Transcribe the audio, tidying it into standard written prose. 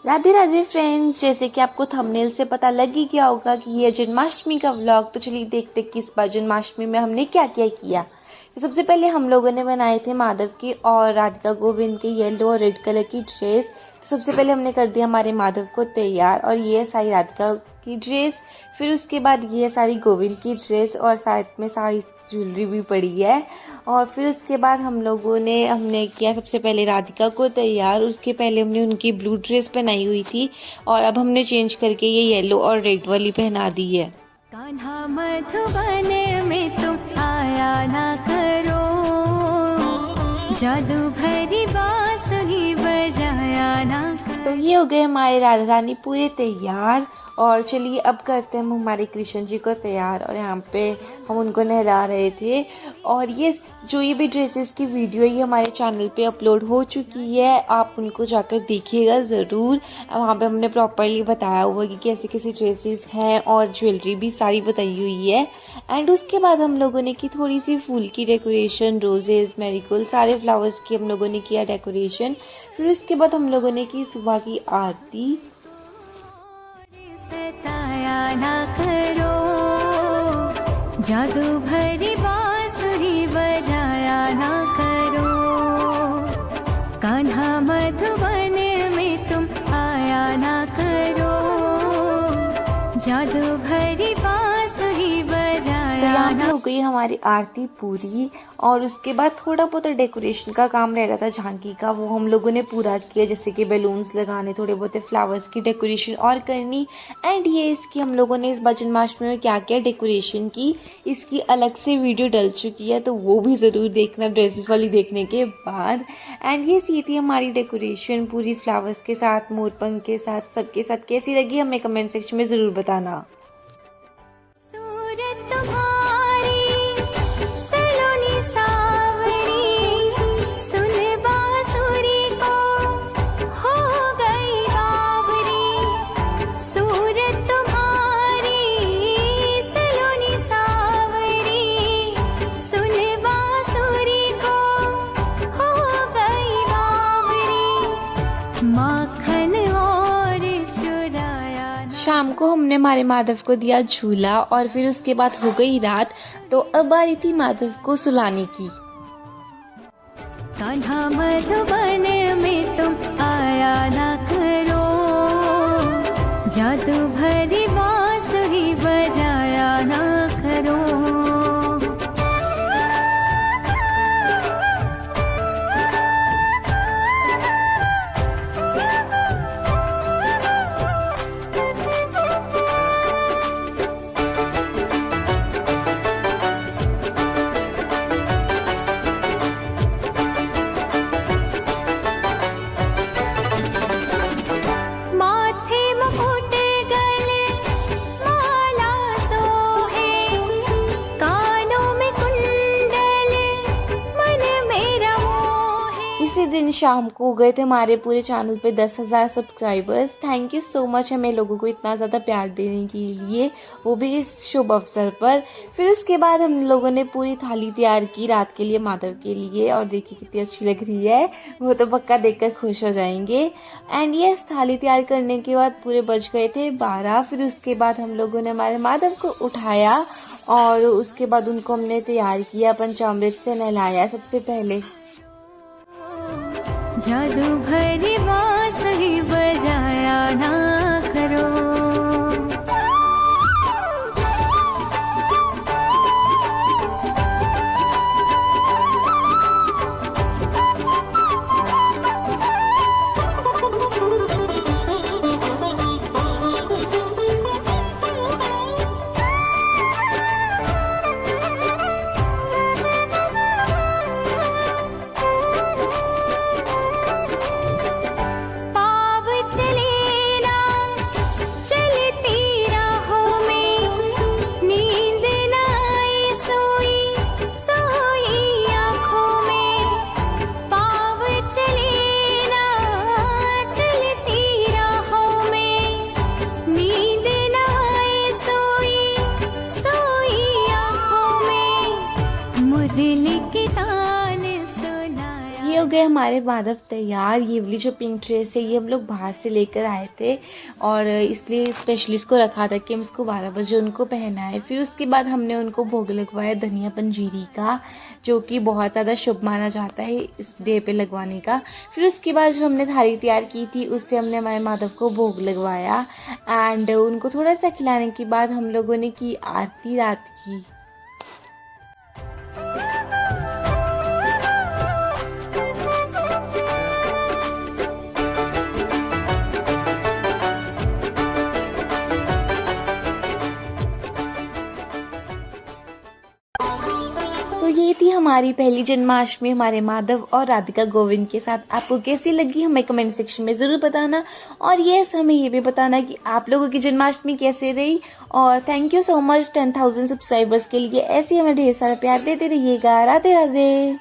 Radhe Radhe friends, जैसे कि आपको थंबनेल से पता लग ही गया होगा कि ये जन्माष्टमी का व्लॉग। तो चलिए देखते कि इस बार जन्माष्टमी में हमने क्या क्या किया। तो सबसे पहले हम लोगों ने बनाए थे माधव की और राधिका गोविंद के येलो और रेड कलर की ड्रेस। तो सबसे पहले हमने कर दिया हमारे माधव को तैयार और ये सारी राधिका की ड्रेस। फिर उसके बाद ये सारी गोविंद की ड्रेस और साथ में सारी ज्वेलरी भी पड़ी है। और फिर उसके बाद हमने किया सबसे पहले राधिका को तैयार। उसके पहले हमने उनकी ब्लू ड्रेस पहनाई हुई थी और अब हमने चेंज करके ये येलो और रेड वाली पहना दी है। कान्हा मधुबन में तुम आया ना करो, जादू भरी बांसुरी बजाया ना करो। तो ये हो गए हमारे राधा रानी पूरे तैयार। और चलिए अब करते हैं हम हमारे कृष्ण जी को तैयार। और यहाँ पे हम उनको नहला रहे थे। और ये भी ड्रेसेस की वीडियो ये हमारे चैनल पे अपलोड हो चुकी है, आप उनको जाकर देखिएगा ज़रूर। वहाँ पे हमने प्रॉपरली बताया हुआ कि कैसे कैसे ड्रेसेस हैं और ज्वेलरी भी सारी बताई हुई है। एंड उसके बाद हम लोगों ने की थोड़ी सी फूल की डेकोरेशन, रोजेज़, मैरीगोल्ड, सारे फ्लावर्स की हम लोगों ने किया डेकोरेशन। फिर उसके बाद हम लोगों ने की सुबह की आरती। ना करो, जादू भरी बांसुरी बजाया ना करो। कान्हा मधुबन में तुम आया ना करो, जादू भरी बांसुरी बजाया ना। हो गई हमारी आरती पूरी। और उसके बाद थोड़ा बहुत डेकोरेशन का काम रह रहा था झांकी का, वो हम लोगों ने पूरा किया, जैसे कि बैलून्स लगाने, थोड़े बहुत फ्लावर्स की डेकोरेशन और करनी। एंड ये इसकी हम लोगों ने इस बार जन्माष्टमी में क्या क्या डेकोरेशन की, इसकी अलग से वीडियो डल चुकी है, तो वो भी ज़रूर देखना ड्रेसेस वाली देखने के बाद। एंड ये सी थी हमारी डेकोरेशन पूरी फ्लावर्स के साथ, मोरपंख के साथ, सबके साथ। कैसी लगी हमें कमेंट सेक्शन में ज़रूर बताना। शाम को हमने हमारे माधव को दिया झूला और फिर उसके बाद हो गई रात। तो अब बारी थी माधव को सुलाने की। कान्हा मधुबन में तुम आया ना करो, जादू भरी बांसुरी बजाया ना करो। दिन शाम को हो गए थे हमारे पूरे चैनल पे 10,000 subscribers. Thank you so much हमें लोगों को इतना ज़्यादा प्यार देने के लिए, वो भी इस शुभ अवसर पर। फिर उसके बाद हम लोगों ने पूरी थाली तैयार की रात के लिए माधव के लिए, और देखिए कितनी अच्छी लग रही है, वो तो पक्का देखकर खुश हो जाएंगे। एंड ये थाली तैयार करने के बाद पूरे बज गए थे 12। फिर उसके बाद हम लोगों ने हमारे माधव को उठाया और उसके बाद उनको हमने तैयार किया, पंचामृत से नहलाया सबसे पहले। जादू भरी बांसुरी बजाया ना करो। गए हमारे माधव तैयार। ये वाली जो पिंक ड्रेस है ये हम लोग बाहर से लेकर आए थे और इसलिए स्पेशली इसको रखा था कि हम इसको 12 बजे उनको पहनाए। फिर उसके बाद हमने उनको भोग लगवाया धनिया पंजीरी का, जो कि बहुत ज़्यादा शुभ माना जाता है इस डे पे लगवाने का। फिर उसके बाद जो हमने थाली तैयार की थी उससे हमने हमारे माधव को भोग लगवाया एंड उनको थोड़ा सा खिलाने के बाद हम लोगों ने की आरती रात की। तो ये थी हमारी पहली जन्माष्टमी हमारे माधव और राधिका गोविंद के साथ। आपको कैसी लगी हमें कमेंट सेक्शन में ज़रूर बताना और यस हमें ये भी बताना कि आप लोगों की जन्माष्टमी कैसे रही। और thank you so much 10,000 subscribers के लिए। ऐसे ही हमें ढेर सारा प्यार देते रहिएगा। राधे राधे।